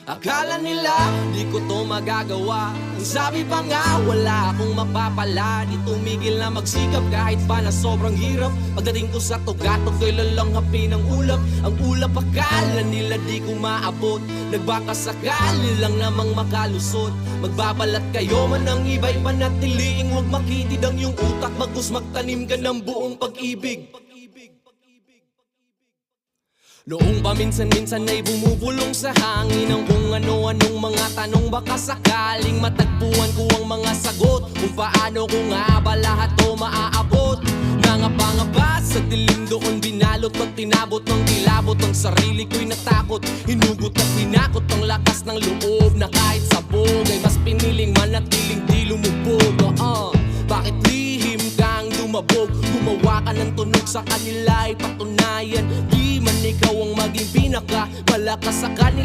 Akala nila di ko to magagawa. Ang sabi pa nga wala akong mapapala. Di tumigil na magsikap kahit pa na sobrang hirap. Pagdating ko sa tugatog ko'y lalanghapin ang ulap. Ang ulap akala nila di ko maabot. Nagbakasakali lang namang makalusot. Magbabalat kayo man ang iba'y panatiliing huwag makitid ang iyong utak. Bagus magtanim ka ng buong pag-ibig. Noong paminsan-minsan ay bumubulong sa hangin ang kung ano-anong mga tanong. Baka sakaling matagpuan ko ang mga sagot kung paano ko nga ba lahat to maaabot. Nangapa-ngapa sa dilim doon binalot at tinabot ng kilabot. Ang sarili ko'y natakot, hinugot at pinakot ang lakas ng loob na kahit sabog ay mas piniling manatiling di lumubog. Bakit lihim kang dumabog? Gumawa ka ng tunog sa kanila ay patunayan di man ikaw ang maging pinaka malakas sa kanila.